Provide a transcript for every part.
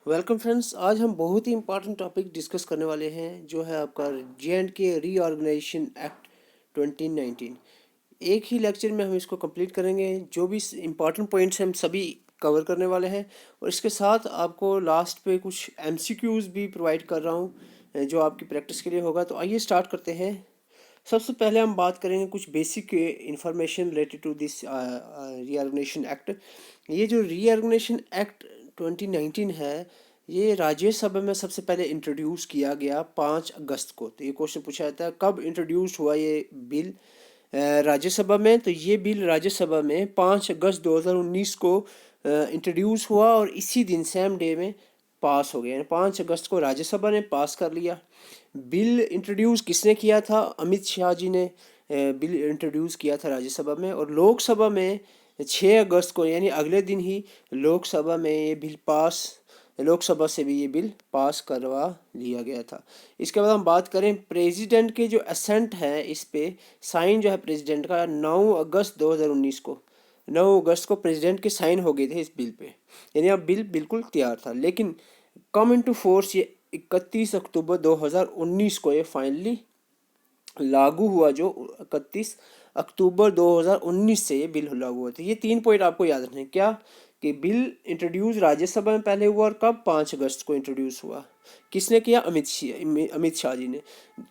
Welcome friends. आज हम बहुत ही इंपॉर्टेंट टॉपिक डिस्कस करने वाले हैं जो है आपका जे.एंड.के रीऑर्गेनाइजेशन एक्ट 2019। एक ही लेक्चर में हम इसको कंप्लीट करेंगे। जो भी इंपॉर्टेंट पॉइंट्स हैं हम सभी कवर करने वाले हैं और इसके साथ आपको लास्ट पे कुछ एमसीक्यूज़ भी प्रोवाइड कर रहा हूँ जो आपकी प्रैक्टिस के लिए होगा। तो आइए स्टार्ट करते हैं। सबसे पहले हम बात करेंगे कुछ basic information related to this reorganisation act. ये जो रीऑर्गेनाइजेशन एक्ट 2019 है, ये राज्यसभा में सबसे पहले इंट्रोड्यूस किया गया 5 अगस्त को। तो ये क्वेश्चन पूछा जाता है कब इंट्रोड्यूस हुआ ये बिल राज्यसभा में। तो ये बिल राज्यसभा में 5 अगस्त 2019 को इंट्रोड्यूस हुआ और इसी दिन सेम डे में पास हो गया। 5 अगस्त को राज्यसभा ने पास कर लिया। बिल इंट्रोड्यूस किसने किया था? अमित शाह जी ने बिल इंट्रोड्यूस किया था राज्यसभा में। और लोकसभा में 6 अगस्त को यानी अगले दिन ही लोकसभा में ये बिल पास लोकसभा से भी ये बिल पास करवा लिया गया था। इसके बाद हम बात करें प्रेसिडेंट के जो असेंट है, इस पे साइन जो है प्रेसिडेंट का 9 अगस्त 2019 को 9 अगस्त को प्रेसिडेंट के साइन हो गए थे इस बिल पे। यानी अब बिल बिल्कुल तैयार था, लेकिन कम इनटू फोर्स ये 31 अक्टूबर 2019 को ये फाइनली लागू हुआ। जो 31 अक्टूबर 2019 से ये बिल लागू हुआ था। ये 3 पॉइंट आपको याद रखने हैं। क्या कि बिल इंट्रोड्यूस राज्यसभा में पहले हुआ और कब? 5 अगस्त को इंट्रोड्यूस हुआ। किसने किया? अमित शाह जी ने।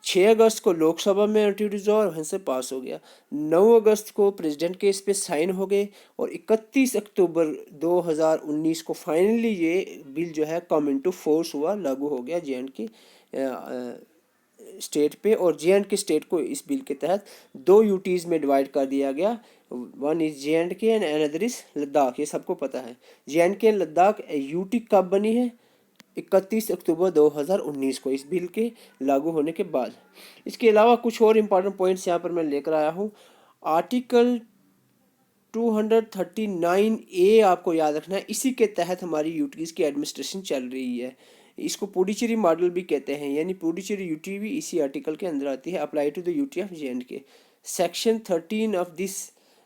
6 अगस्त को लोकसभा में इंट्रोड्यूस हुआ और वहीं से पास हो गया। 9 अगस्त को प्रेसिडेंट के इस पे साइन हो गए और 31 अक्टूबर 2019 को फाइनली ये बिल जो है कम इनटू फोर्स हुआ, लागू हो गया जे एंड के स्टेट पे। और जे एंड के स्टेट को इस बिल के तहत 2 यूटीज़ में डिवाइड कर दिया गया। वन इज जे एंड के एंड अनदर इज लद्दाख। ये सबको पता है। जे एंड के लद्दाख यूटी कब बनी है? 31 अक्टूबर 2019 को, इस बिल के लागू होने के बाद। इसके अलावा कुछ और इम्पोर्टेंट पॉइंट्स यहाँ पर मैं लेकर आया हूँ। आर्टिकल 239 ए आपको याद रखना है। इसी के तहत हमारी यूटीज़ की एडमिनिस्ट्रेशन चल रही है। इसको पुडुचेरी मॉडल भी कहते हैं, यानी पुडुचेरी यूटी भी इसी आर्टिकल के अंदर आती है। Apply to the UT of J and K. Section 13 of this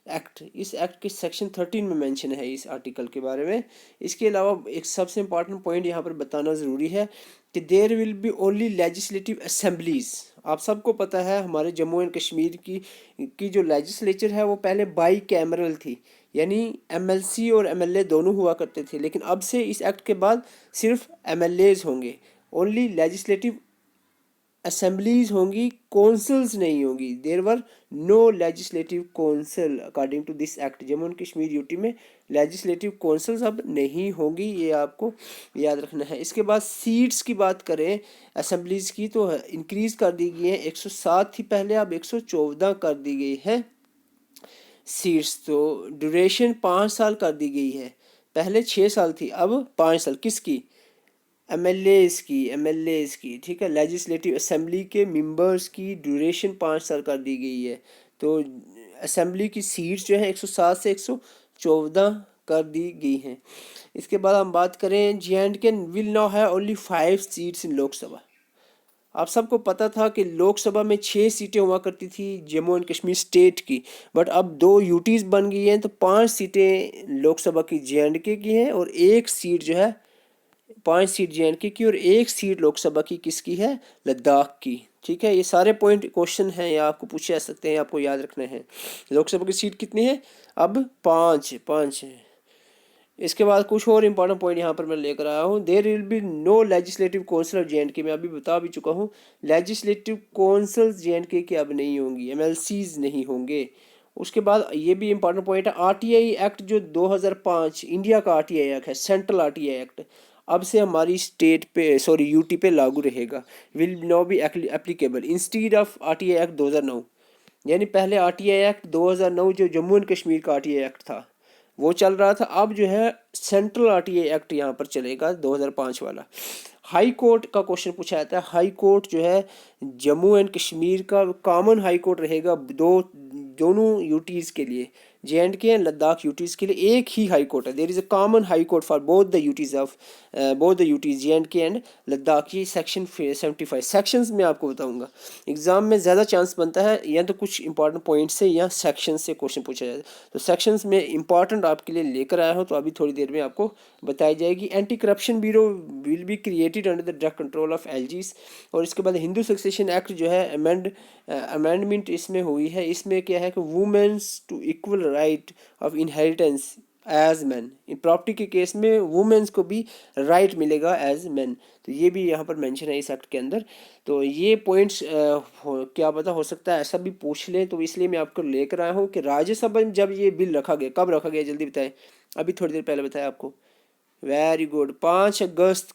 act, इस एक्ट के सेक्शन 13 में मेंशन है इस आर्टिकल के बारे में। इसके अलावा एक सबसे इम्पॉर्टेंट पॉइंट यहाँ पर बताना ज़रूरी है कि there will be only legislative assemblies. आप सबको पता है हमारे जम्मू एंड कश्मीर की जो लेजिस्लेचर है वो पहले बाई कैमरल थी, यानी एमएलसी और एमएलए दोनों हुआ करते थे। लेकिन अब से इस एक्ट के बाद सिर्फ एमएलएज होंगे, ओनली लेजिस्लेटिव असेंबलीज होंगी, कौंसल्स नहीं होंगी। There were no legislative council according to this act. Jammu and Kashmir UT में लेजिस्लेटिव कौंसल्स अब नहीं होंगी, ये आपको याद रखना है। इसके बाद सीट्स की बात करें असेंबलीज की, तो इंक्रीज कर दी गई है। 107 थी पहले, अब 114 कर दी गई है सीट्स। तो ड्यूरेशन 5 साल कर दी गई है। पहले 6 साल थी, अब 5 साल। किसकी? एमएलएज की, ठीक है। लेजिस्लेटिव असेंबली के मेंबर्स की ड्यूरेशन 5 साल कर दी गई है। तो असेंबली की सीट्स जो है 107 से 114 कर दी गई हैं। इसके बाद हम बात करें जे एंड के will now have only 5 seats in Lok Sabha. आप सबको पता था कि लोकसभा में 6 सीटें हुआ करती थी जम्मू एंड कश्मीर स्टेट की, बट अब 2 यूटीज़ बन गई हैं। तो 5 सीटें लोकसभा की जे एंड के की हैं और 1 सीट जो है 5 सीट जे एंड के की और 1 सीट लोकसभा की किसकी है? लद्दाख की। ठीक है, ये सारे पॉइंट क्वेश्चन हैं या आपको पूछे जा सकते हैं, आपको याद रखने हैं। लोकसभा की सीट कितनी है? अब 5 है। इसके बाद कुछ और इंपॉर्टेंट पॉइंट यहाँ पर मैं लेकर आया हूँ। There will be no legislative council of J and K. मैं अभी बता भी चुका हूँ लेजिस्लेटिव काउंसिल जे एंड के अब नहीं होंगी, एमएलसीज नहीं होंगे। उसके बाद ये भी इंपॉर्टेंट पॉइंट है, आरटीआई एक्ट जो 2005 इंडिया का आरटीआई एक्ट है, सेंट्रल आरटीआई एक्ट, अब से हमारी स्टेट पे यूटी पे लागू रहेगा। Will now be applicable instead of RTI act 2009। यानी पहले आरटीआई एक्ट 2009 जो जम्मू एंड कश्मीर का आरटीआई एक्ट था वो चल रहा था, अब जो है सेंट्रल आरटीआई एक्ट यहाँ पर चलेगा 2005 वाला। हाई कोर्ट का क्वेश्चन पूछा जाता है। हाई कोर्ट जो है जम्मू एंड कश्मीर का कॉमन हाई कोर्ट रहेगा दोनों यूटीज़ के लिए। JNK एंड लद्दाख यूटीज़ के लिए एक ही हाई कोर्ट है। There is a common high court for both the UTs of both the UTs JNK and Ladakh. ये सेक्शन 75 सेक्शंस में आपको बताऊंगा। एग्जाम में ज़्यादा चांस बनता है या तो कुछ इंपॉर्टेंट पॉइंट से या सेक्शन से क्वेश्चन पूछा जाए। तो सेक्शंस में इंपॉर्टेंट आपके लिए लेकर आया हूँ, तो अभी थोड़ी देर में आपको बताई जाएगी। Anti corruption bureau will be created under the drug control of LGs. और इसके बाद हिंदू सक्सेशन एक्ट जो है अमेंडमेंट इसमें हुई है। इसमें क्या है कि women's to equal right of inheritance as man. In property के केस में वुमेन्स को भी राइट मिलेगा एज मैन। तो ये भी यहाँ पर मेंशन है इस एक्ट के अंदर। तो ये पॉइंट्स क्या पता हो सकता है ऐसा भी पूछ ले, तो इसलिए मैं आपको लेकर आया हूँ कि राज्यसभा में जब ये बिल रखा गया, कब रखा गया जल्दी बताएं। अभी थोड़ी देर पहले बताया आपको। वेरी गुड, 5 अगस्त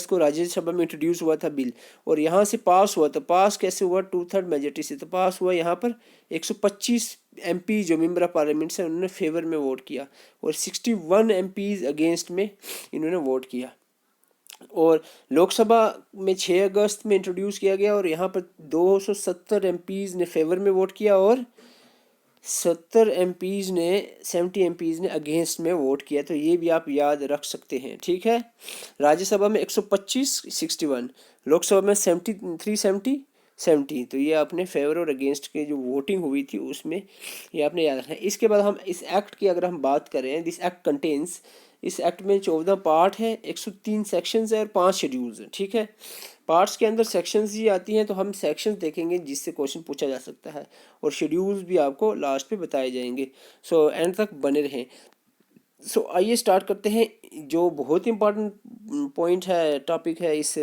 को राज्यसभा में इंट्रोड्यूस हुआ था बिल, और यहाँ से पास हुआ। तो पास कैसे हुआ? 2/3 मेजोरिटी से। तो पास हुआ यहाँ पर 125 MP जो मेंबर ऑफ पार्लियामेंट से उन्होंने फेवर में वोट किया, और 61 MPs अगेंस्ट में इन्होंने वोट किया। और लोकसभा में 6 अगस्त में इंट्रोड्यूस किया गया, और यहाँ पर 270 MPs ने फेवर में वोट किया, और 70 MPs ने अगेंस्ट में वोट किया। तो ये भी आप याद रख सकते हैं, ठीक है। राज्यसभा में 125 61, लोकसभा में 73 70। तो ये आपने फेवर और अगेंस्ट के जो वोटिंग हुई थी उसमें ये आपने याद रखना है। इसके बाद हम इस एक्ट की अगर हम बात करें, दिस एक्ट कंटेन्स, इस एक्ट में 14 पार्ट है, 103 सेक्शंस है और 5 शेड्यूल्स हैं, ठीक है। पार्ट्स के अंदर सेक्शंस ही आती हैं, तो हम सेक्शंस देखेंगे जिससे क्वेश्चन पूछा जा सकता है, और शेड्यूल्स भी आपको लास्ट पे बताए जाएंगे। सो एंड तक बने रहें। सो आइए स्टार्ट करते हैं। जो बहुत इंपॉर्टेंट पॉइंट है, टॉपिक है, इस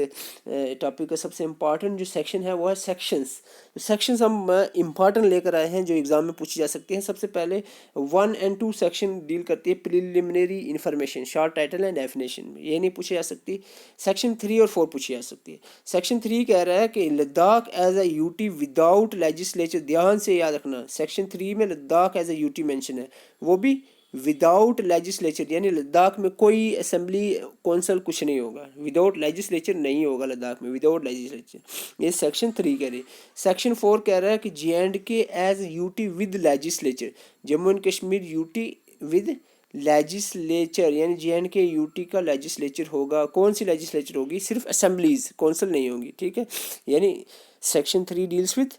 टॉपिक का सबसे इम्पॉर्टेंट जो सेक्शन है वो है सेक्शंस। तो सेक्शंस हम इम्पॉर्टेंट लेकर आए हैं जो एग्जाम में पूछी जा सकती हैं। सबसे पहले 1 और 2 सेक्शन डील करती है preliminary information, short title and definition में, ये नहीं पूछी जा सकती। सेक्शन 3 और 4 पूछी जा सकती है। सेक्शन 3 कह रहा है कि Ladakh as a UT without legislature, ध्यान से याद रखना, सेक्शन 3 में Ladakh as a UT mention है, वो भी विदाउट लेजिस्लेचर, यानी लद्दाख में कोई असेंबली कौंसल कुछ नहीं होगा, विदाउट लेजिस्लेचर नहीं होगा लद्दाख में, विदाउट लेजिस्लेचर। ये सेक्शन 3 कह रही है। सेक्शन 4 कह रहा है कि JNK as UT with legislature, Jammu and Kashmir UT with legislature, यानी JNK यूटी का लेजिस्लेचर होगा। कौन सी लेजिस्लेचर होगी? सिर्फ असेंबलीज, कौंसल नहीं होगी, ठीक है। यानी section 3 deals with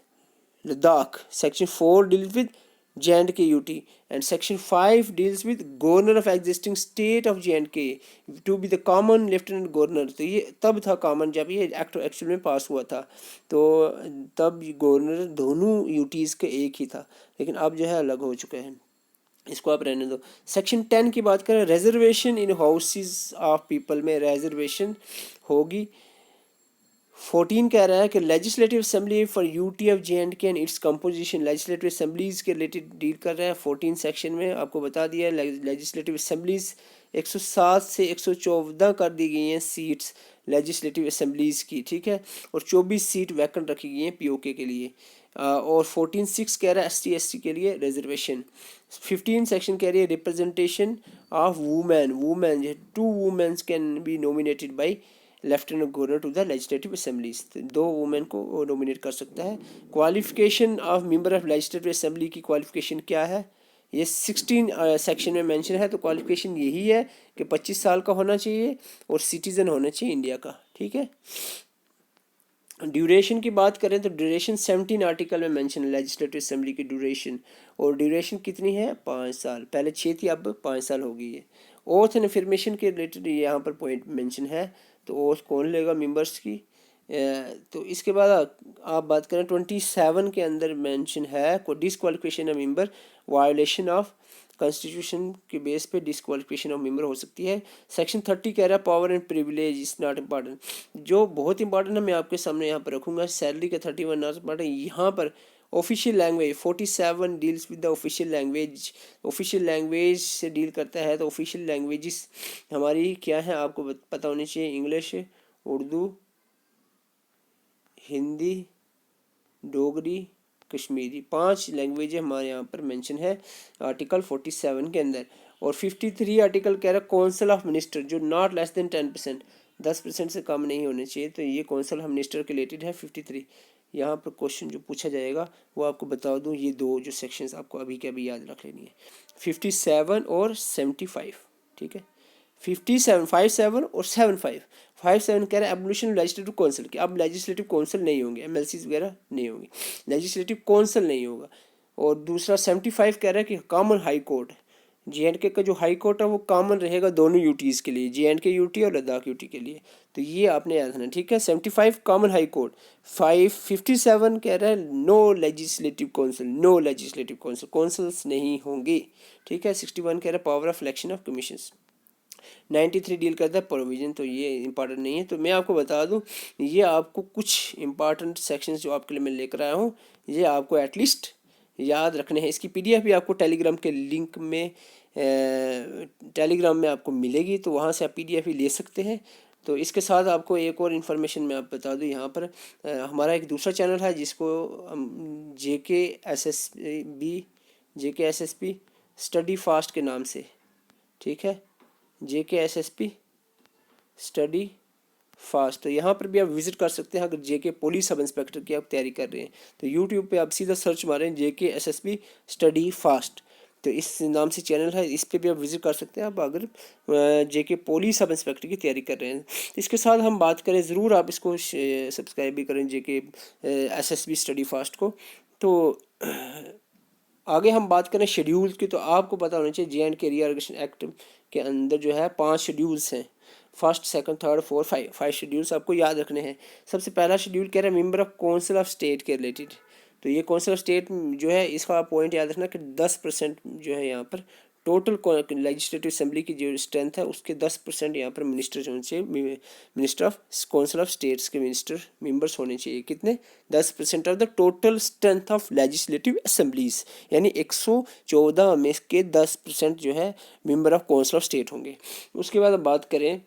Ladakh, section 4 deals with JNK UT, and section 5 deals with governor of existing state of JNK to be the common lieutenant governor। तो ये तब था कॉमन जब ये एक्ट एक्चुअल में पास हुआ था, तो तब गवर्नर दोनों यूटीज़ के एक ही था, लेकिन अब जो है अलग हो चुका है, इसको आप रहने दो। सेक्शन 10 की बात करें, reservation in houses of people में रिजर्वेशन होगी। 14 कह रहा है कि legislative assembly for UT of JNK and its composition, legislative assemblies के रिलेटेड डील कर रहा है 14 सेक्शन में। आपको बता दिया लेजिस्लेटिव असेंबलीज 107 से 114 कर दी गई हैं सीट्स लेजिस्लेटिव असेंबलीज की, ठीक है, और 24 सीट वैकेंट रखी गई हैं POK के लिए। और 14(6) कह रहा है ST/ST के लिए रिजर्वेशन। 15 सेक्शन कह रही है representation of women, women 2 women's can be nominated by lieutenant governor to the legislative assemblies, 2 women को नॉमिनेट कर सकता है। Qualification of member of legislative assembly की क्वालिफिकेशन क्या है? ये 16 सेक्शन में मेंशन है। तो क्वालिफिकेशन यही है कि 25 साल का होना चाहिए और सिटीजन होना चाहिए इंडिया का, ठीक है। ड्यूरेशन की बात करें तो ड्यूरेशन 17 आर्टिकल में मेंशन है लेजिस्लेटिव असेंबली की ड्यूरेशन, और ड्यूरेशन कितनी है? 5 साल। पहले 6 थी, अब 5 साल हो गई है। ओथ एंड अफर्मेशन के रिलेटेड यहाँ पर पॉइंट मेंशन है, तो ओथ कौन लेगा मेंबर्स की। तो इसके बाद आप बात करें 27 के अंदर मेंशन है disqualification of member, violation of constitution के बेस पे डिसक्वालिफिकेशन ऑफ मेंबर हो सकती है। सेक्शन 30 कह रहा है power and privilege is not important, जो बहुत इंपॉर्टेंट है मैं आपके सामने यहाँ पर रखूँगा। सैलरी का 31 नॉट इम्पॉर्टेंट। यहाँ पर official language 47 deals with the official language, official language से डील करता है। तो ऑफिशियल लैंग्वेजेस हमारी क्या है आपको पता होनी चाहिए, इंग्लिश, उर्दू, हिंदी, डोगरी, कश्मीरी, 5 लैंग्वेज हमारे यहाँ पर मेंशन है आर्टिकल 47 के अंदर। और 53 आर्टिकल कह रहा है काउंसिल ऑफ मिनिस्टर जो नॉट लेस देन 10%, 10% से कम नहीं होने चाहिए। तो ये कौंसल हम मिनिस्टर के रिलेटेड है 53। यहाँ पर क्वेश्चन जो पूछा जाएगा वो आपको बता दूँ, ये दो जो सेक्शंस आपको अभी के अभी याद रख लेनी है, 57 और 75। ठीक है, 57, 57 और 75। 57 कह रहा है एबोलिशन लेजिस्लेटिव काउंसिल की, अब लेजिस्लेटिव काउंसिल नहीं होंगे, एमएलसी वगैरह नहीं होंगी, लेजिस्लेटिव काउंसिल नहीं होगा। और दूसरा 75 कह रहा है कि कॉमन हाई कोर्ट, JNK का जो हाई कोर्ट है वो कॉमन रहेगा दोनों यूटीज़ के लिए, JNK यूटी और लद्दाख यूटी के लिए। तो ये आपने याद रखना, ठीक है। 75 कॉमन हाई कोर्ट। 57 कह रहा है no legislative council, no legislative council, councils नहीं होंगे, ठीक है। 61 कह रहा है power of election of commissions. 93 deal करता है प्रोविजन, तो ये इंपॉर्टेंट नहीं है। तो मैं आपको बता दूं, ये आपको कुछ इंपॉर्टेंट सेक्शंस जो आपके लिए मैं लेकर आया हूँ, ये आपको एटलीस्ट याद रखने हैं। इसकी PDF भी आपको टेलीग्राम के लिंक में टेलीग्राम में आपको मिलेगी, तो वहाँ से आप PDF भी ले सकते हैं। तो इसके साथ आपको एक और इन्फॉर्मेशन मैं आप बता दूं, यहाँ पर हमारा एक दूसरा चैनल है जिसको JK SSP स्टडी फास्ट के नाम से, ठीक है, JK SSP स्टडी फास्ट। तो यहाँ पर भी आप विजिट कर सकते हैं अगर JK पुलिस सब इंस्पेक्टर की आप तैयारी कर रहे हैं। तो यूट्यूब पे आप सीधा सर्च मारें JK SSP स्टडी फास्ट, तो इस नाम से चैनल है, इस पे भी आप विजिट कर सकते हैं आप अगर JK पुलिस सब इंस्पेक्टर की तैयारी कर रहे हैं। तो इसके साथ हम बात करें, ज़रूर आप इसको सब्सक्राइब भी करें JK SSP स्टडी फास्ट को। तो आगे हम बात करें शेड्यूल की, तो आपको पता होना चाहिए JNK रीऑर्गेनाइजेशन एक्ट के अंदर जो है 5 शेड्यूल्स हैं, first, second, third, fourth, 5 schedules आपको याद रखने हैं। सबसे पहला शेड्यूल कह रहा है member of council of state के रिलेटेड। तो ये काउंसिल ऑफ स्टेट जो है, इसका पॉइंट याद रखना कि 10% जो है यहाँ पर टोटल लेजिस्लेटिव असेंबली की जो स्ट्रेंथ है उसके 10% यहाँ पर मिनिस्टर होने चाहिए, minister of council of states के मिनिस्टर मेंबर्स होने चाहिए। कितने? 10% of the total strength of legislative assemblies, यानी 114 में के 10% जो है member of council of state होंगे। उसके बाद अब बात करें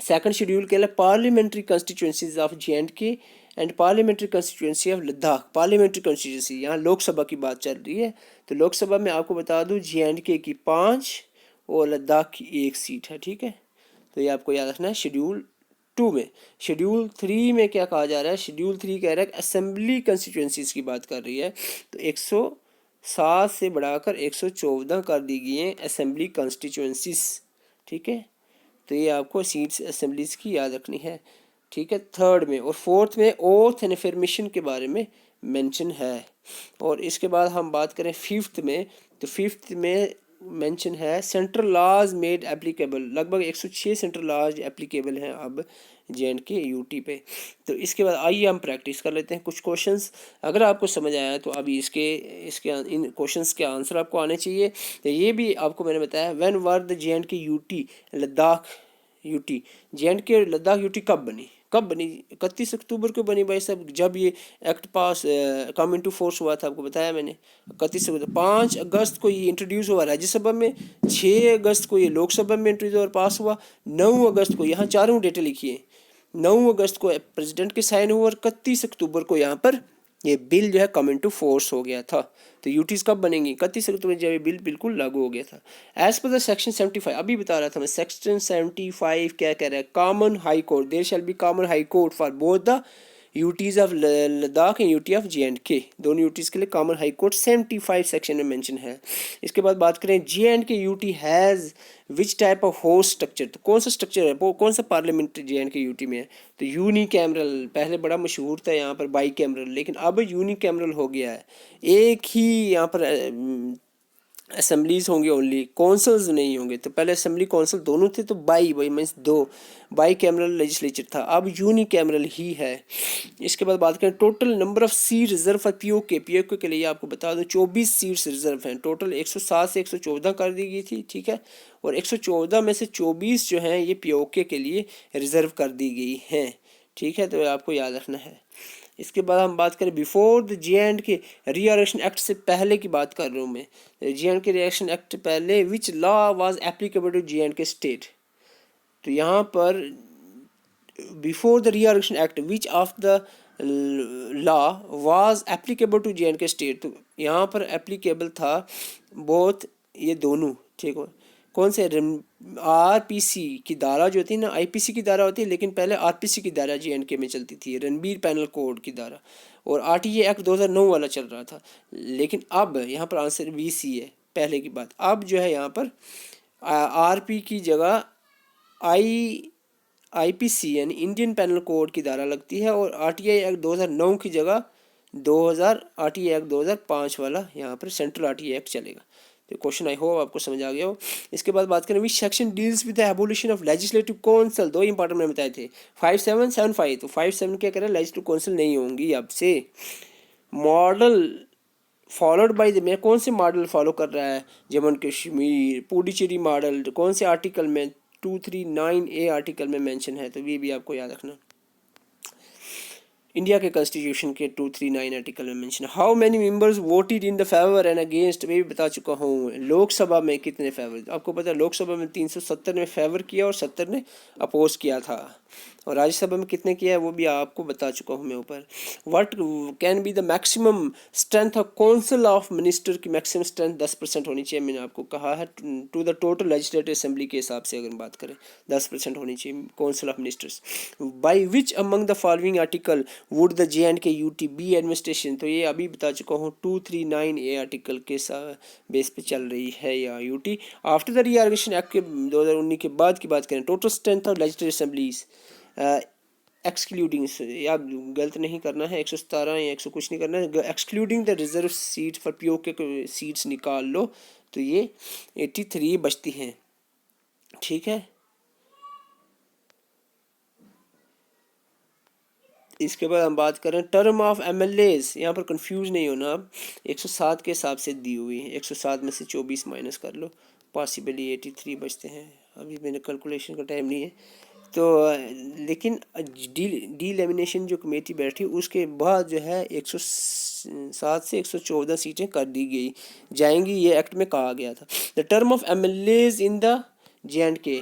सेकंड शेड्यूल के लिए parliamentary constituencies of JNK and parliamentary constituency of Ladakh. Parliamentary constituency, यहाँ लोकसभा की बात चल रही है। तो लोकसभा में आपको बता दूँ JNK की 5 और लद्दाख की 1 सीट है, ठीक है। तो ये आपको याद रखना है शेड्यूल 2 में। शेड्यूल 3 में क्या कहा जा रहा है? शेड्यूल 3 कह रहा है असेंबली कॉन्स्टिट्यूंसीज की बात कर रही है। तो 107 से बढ़ाकर 114 कर दी गई हैं असेंबली कॉन्स्टिट्यूंसीज, ठीक है। तो ये आपको सीट्स असेंबलीज की याद रखनी है, ठीक है। थर्ड में और फोर्थ में ओथ एंड अफर्मेशन के बारे में मेंशन है। और इसके बाद हम बात करें फिफ्थ में, तो फिफ्थ में मेंशन है सेंट्रल लॉज मेड एप्लीकेबल। लगभग 106 सेंट्रल लॉज एप्लीकेबल हैं अब JNK UT पे। तो इसके बाद आइए हम प्रैक्टिस कर लेते हैं कुछ क्वेश्चंस। अगर आपको समझ आया तो अभी इसके इन क्वेश्चंस के आंसर आपको आने चाहिए। तो ये भी आपको मैंने बताया, when were the JNK UT Ladakh UT, JNK Ladakh UT कब बनी? 31 अक्टूबर को बनी भाई साहब, जब ये एक्ट पास कम इनटू फोर्स हुआ था, आपको बताया मैंने 31 अक्टूबर। 5 अगस्त को ये इंट्रोड्यूस हुआ राज्यसभा में, 6 अगस्त को ये लोकसभा में इंट्रोड्यूस और पास हुआ, 9 अगस्त को, यहाँ चारों डेटें लिखी हैं, 9 अगस्त को प्रेसिडेंट के साइन हुआ और 31 अक्टूबर को यहाँ पर ये बिल जो है कम इनटू फोर्स हो गया था। तो यूटीज कब बनेंगी? 31 अक्टूबर जब ये बिल बिल्कुल लागू हो गया था। एज पर द सेक्शन 75, अभी बता रहा था मैं, सेक्शन 75 क्या कह रहा है? Common high court, there shall be common high court for both the UTs of Ladakh and UT of JNK। दोनों यूटीज के लिए कॉमन हाई कोर्ट 75 सेक्शन में मेंशन है। इसके बाद बात करें JNK UT has which type of host structure. तो कौन सा स्ट्रक्चर है, वो कौन सा पार्लियामेंट JNK UT में है? तो यूनिकैमरल, पहले बड़ा मशहूर था यहाँ पर बाई कैमरल, लेकिन अब यूनिकैमरल हो गया है। एक ही यहाँ पर असेंबलीज होंगे ओनली, कौंसल्स नहीं होंगे। तो पहले असेंबली कौंसल दोनों थे, तो by means 2, by cameral legislature था, अब यूनिकैमरल ही है। इसके बाद बात करें total number of seat reserve for POK के लिए आपको बता दो 24 सीट्स रिजर्व हैं। टोटल 107 से 114 कर दी गई थी, ठीक है। और 114 में से 24 जो हैं ये POK के लिए रिजर्व कर दी गई हैं, ठीक है। तो आपको याद रखना है। इसके बाद हम बात करें before the JNK reorganisation act से पहले की बात कर रहा हूँ मैं। JNK रीऑर्गेनाइजेशन एक्ट पहले which law was applicable to JNK state. तो यहाँ पर before the reorganisation act which of the law was applicable to JNK state. तो यहाँ पर एप्लीकेबल था बोथ, ये दोनों, ठीक है। कौन से आरपीसी की धारा जो होती है ना, आईपीसी की धारा होती है, लेकिन पहले आरपीसी की धारा जेएंडके में चलती थी, रणबीर पैनल कोड की धारा, और आरटीए एक्ट 2009 वाला चल रहा था। लेकिन अब यहाँ पर आंसर वीसी है पहले की बात। अब जो है यहाँ पर आरपी की जगह आईपीसी यानी इंडियन पैनल कोड की धारा लगती है, और आरटीआई एक्ट 2009 की जगह 2000 आरटीआई एक्ट 2005 वाला यहाँ पर सेंट्रल आरटीआई एक्ट चलेगा। तो क्वेश्चन आई होप आपको समझ आ गया हो। इसके बाद बात करें which section deals with the abolition of legislative council. दो इंपॉर्टेंट मैंने बताए थे 5775। तो 57 क्या करें, लेजिस्लेटिव काउंसिल नहीं होंगी अब से। मॉडल फॉलोड बाय द, मैं कौन से मॉडल फॉलो कर रहा है, जम्मू कश्मीर पुडुचेरी मॉडल, कौन से आर्टिकल में, 239A आर्टिकल में मेंशन है, तो ये भी आपको याद रखना। इंडिया के कॉन्स्टिट्यूशन के 239 आर्टिकल में mention. How many members voted in the favour and against, मैं भी बता चुका हूँ। लोकसभा में कितने फेवर, आपको पता है लोकसभा में 370 ने फेवर किया और 70 ने अपोज किया था, और राज्यसभा में कितने किया है वो भी आपको बता चुका हूँ मैं ऊपर। What can be the maximum strength of council of minister की मैक्सिमम स्ट्रेंथ 10% होनी चाहिए, मैंने आपको कहा है to the total legislative assembly के हिसाब से अगर बात करें 10% होनी चाहिए council of ministers. By which among the following article would the JNK UT be administration, तो ये अभी बता चुका हूँ 239A आर्टिकल के बेस पे चल रही है या UT. After the reorganisation act के 2019 के बाद की बात करें, total strength of legislative assemblies excluding, या गलत नहीं करना है, 117 या 100 कुछ नहीं करना है, excluding the reserve seat for PoK के सीट्स निकाल लो, तो ये 83 बचती हैं। ठीक है, इसके बाद हम बात करें टर्म ऑफ एमएलएज। यहाँ पर कंफ्यूज नहीं होना, अब 107 के हिसाब से दी हुई है, 107 में से 24 माइनस कर लो, पॉसिबली 83 बचते हैं। अभी मैंने कैलकुलेशन का टाइम नहीं है तो, लेकिन डी लेमिनेशन जो कमेटी बैठी उसके बाद जो है 107 से 114 सीटें कर दी गई जाएंगी, ये एक्ट में कहा गया था। The term of MLAs in the JNK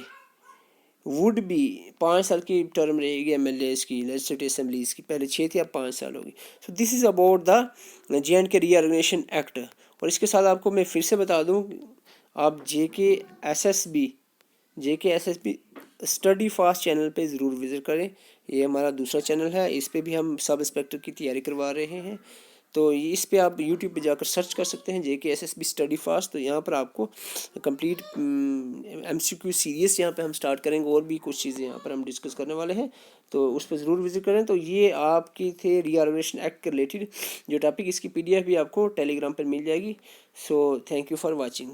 would be, 5 साल की टर्म रहेगी एमएलएज की, लेजिस्लेटिव असेंबलीज की, पहले 6 थी अब 5 साल होगी। So this is about the JNK reorganisation act. और इसके साथ आपको मैं फिर से बता दूं, आप JK SSB study fast channel पे ज़रूर विज़िट करें। ये हमारा दूसरा चैनल है, इस पे भी हम सब इंस्पेक्टर की तैयारी करवा रहे हैं, तो इस पे आप यूट्यूब पे जाकर सर्च कर सकते हैं JK SSB स्टडी फास्ट। तो यहाँ पर आपको कंप्लीट MCQ सीरीज़ यहाँ पे हम स्टार्ट करेंगे, और भी कुछ चीज़ें यहाँ पर हम डिस्कस करने वाले हैं, तो उस पर ज़रूर विजिट करें। तो ये आपकी थे रीऑर्गेनाइजेशन एक्ट के रिलेटेड जो टॉपिक, इसकी PDF भी आपको टेलीग्राम पर मिल जाएगी। So thank you for watching.